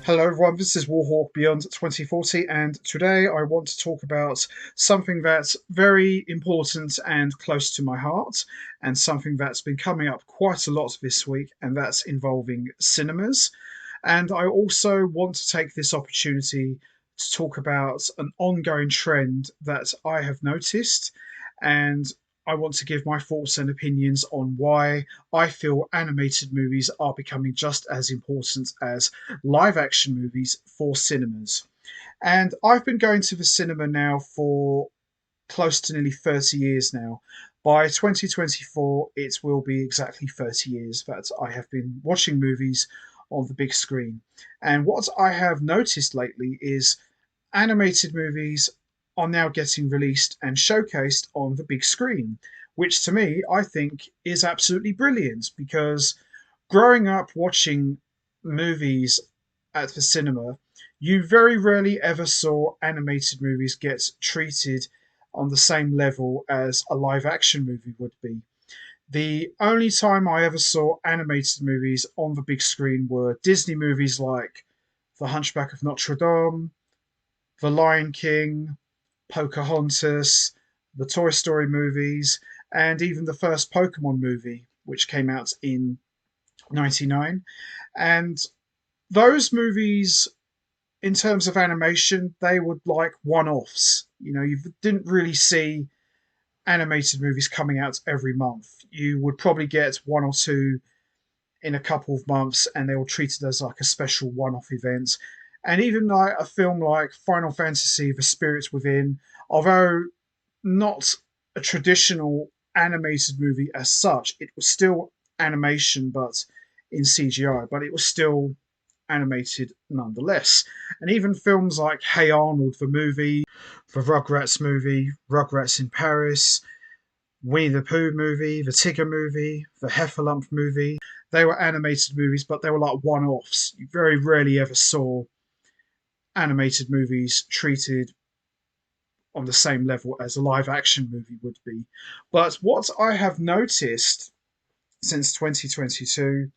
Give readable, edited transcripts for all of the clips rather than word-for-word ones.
Hello everyone, this is Warhawk Beyond 2040, and today I want to talk about something that's very important and close to my heart, and something that's been coming up quite a lot this week, and that's involving cinemas. And I also want to take this opportunity to talk about an ongoing trend that I have noticed, and I want to give my thoughts and opinions on why I feel animated movies are becoming just as important as live action movies for cinemas. And I've been going to the cinema now for close to nearly 30 years now. By 2024, it will be exactly 30 years that I have been watching movies on the big screen. And what I have noticed lately is animated movies are now getting released and showcased on the big screen, which to me, I think is absolutely brilliant because growing up watching movies at the cinema, you very rarely ever saw animated movies get treated on the same level as a live action movie would be. The only time I ever saw animated movies on the big screen were Disney movies like The Hunchback of Notre Dame, The Lion King, Pocahontas, the Toy Story movies, and even the first Pokemon movie, which came out in 99. And those movies, in terms of animation, they were like one offs. You know, you didn't really see animated movies coming out every month. You would probably get one or two in a couple of months, and they were treated as like a special one off event. And even like a film like Final Fantasy The Spirits Within, although not a traditional animated movie as such, it was still animation, but in CGI, but it was still animated nonetheless. And even films like Hey Arnold, the movie, the Rugrats movie, Rugrats in Paris, Winnie the Pooh movie, the Tigger movie, the Heffalump movie, they were animated movies, but they were like one offs. You very rarely ever saw animated movies treated on the same level as a live action movie would be. But what I have noticed since 2022,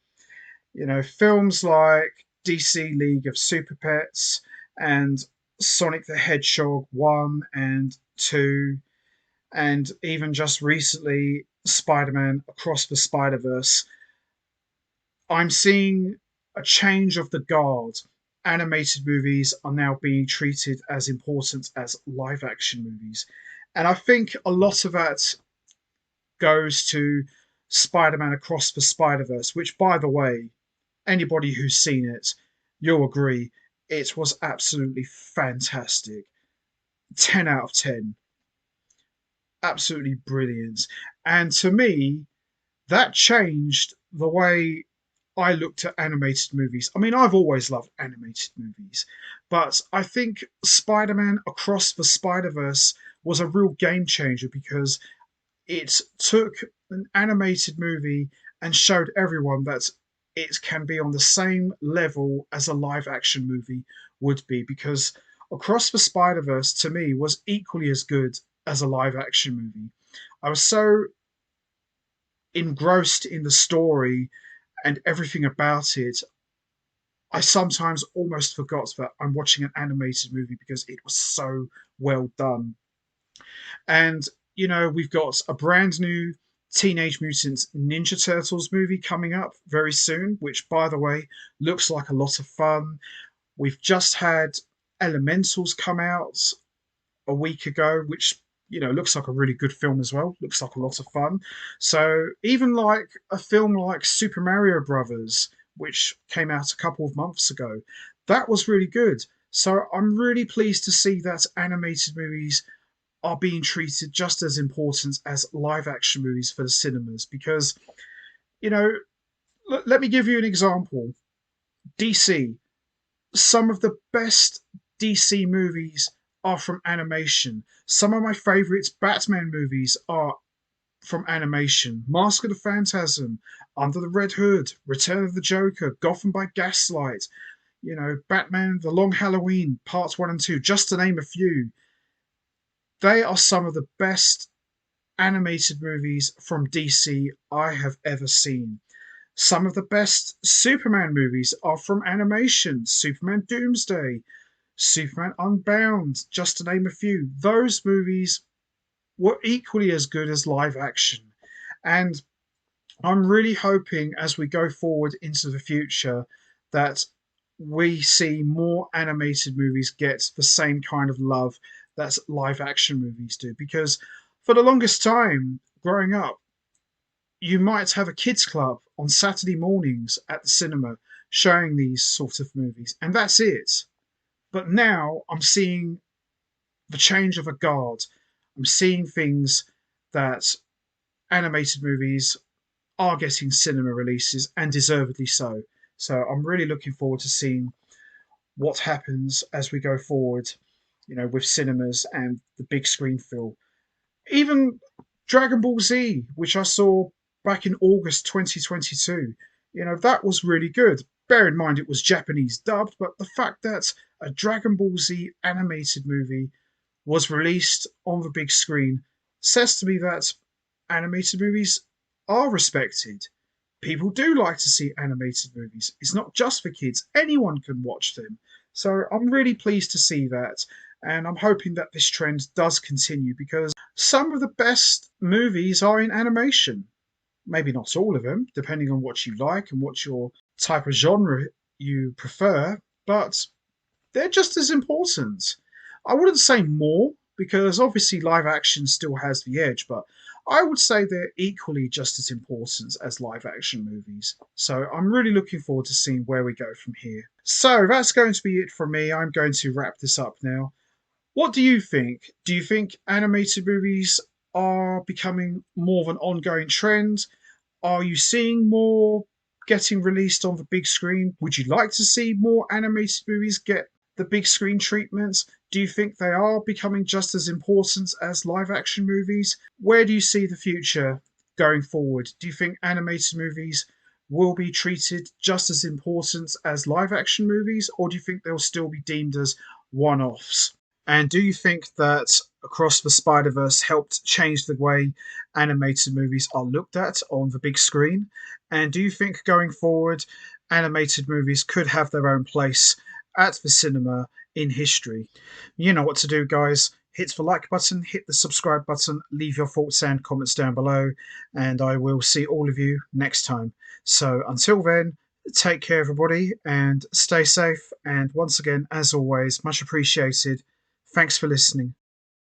films like DC League of Super Pets and Sonic the Hedgehog 1 and 2, and even just recently Spider Man Across the Spider Verse, I'm seeing a change of the guard. Animated movies are now being treated as important as live action movies. And I think a lot of that goes to Spider Man Across the Spider Verse, which, by the way, anybody who's seen it, you'll agree it was absolutely fantastic. 10 out of 10. Absolutely brilliant. And to me, that changed the way I looked at animated movies. I mean, I've always loved animated movies, but I think Spider Man Across the Spider Verse was a real game changer because it took an animated movie and showed everyone that it can be on the same level as a live action movie would be. Because Across the Spider Verse to me was equally as good as a live action movie. I was so engrossed in the story and everything about it, I sometimes almost forgot that I'm watching an animated movie because it was so well done. And, we've got a brand new Teenage Mutant Ninja Turtles movie coming up very soon, which, by the way, looks like a lot of fun. We've just had Elementals come out a week ago, which looks like a really good film as well. Looks like a lot of fun. So even like a film like Super Mario Brothers, which came out a couple of months ago, that was really good. So I'm really pleased to see that animated movies are being treated just as important as live action movies for the cinemas because you know let me give you an example. DC, some of the best DC movies are from animation. Some of my favorites Batman movies are from animation. Mask of the Phantasm, Under the Red Hood, Return of the Joker, Gotham by Gaslight, Batman The Long Halloween, parts 1 and 2, just to name a few. They are some of the best animated movies from DC I have ever seen. Some of the best Superman movies are from animation. Superman Doomsday, Superman Unbound, just to name a few. Those movies were equally as good as live action. And I'm really hoping as we go forward into the future that we see more animated movies get the same kind of love that live action movies do. Because for the longest time growing up, you might have a kids club on Saturday mornings at the cinema showing these sort of movies, and that's it. But now I'm seeing the change of a guard. I'm seeing things that animated movies are getting cinema releases, and deservedly so. So I'm really looking forward to seeing what happens as we go forward, with cinemas and the big screen feel. Even Dragon Ball Z, which I saw back in August 2022, that was really good. Bear in mind it was Japanese dubbed, but the fact that a Dragon Ball Z animated movie was released on the big screen says to me that animated movies are respected. People do like to see animated movies. It's not just for kids, anyone can watch them. So I'm really pleased to see that. And I'm hoping that this trend does continue because some of the best movies are in animation. Maybe not all of them, depending on what you like and what your type of genre you prefer, but they're just as important. I wouldn't say more because obviously live action still has the edge, but I would say they're equally just as important as live action movies. So I'm really looking forward to seeing where we go from here. So that's going to be it from me. I'm going to wrap this up now. What do you think? Do you think animated movies are becoming more of an ongoing trend? Are you seeing more getting released on the big screen? Would you like to see more animated movies get the big screen treatments? Do you think they are becoming just as important as live action movies? Where do you see the future going forward? Do you think animated movies will be treated just as important as live action movies, or do you think they'll still be deemed as one offs? And do you think that Across the Spider Verse helped change the way animated movies are looked at on the big screen? And do you think going forward, animated movies could have their own place at the cinema in history? You know what to do, guys. Hit the like button, hit the subscribe button, leave your thoughts and comments down below, and I will see all of you next time. So until then, take care, everybody, and stay safe. And once again, as always, much appreciated. Thanks for listening.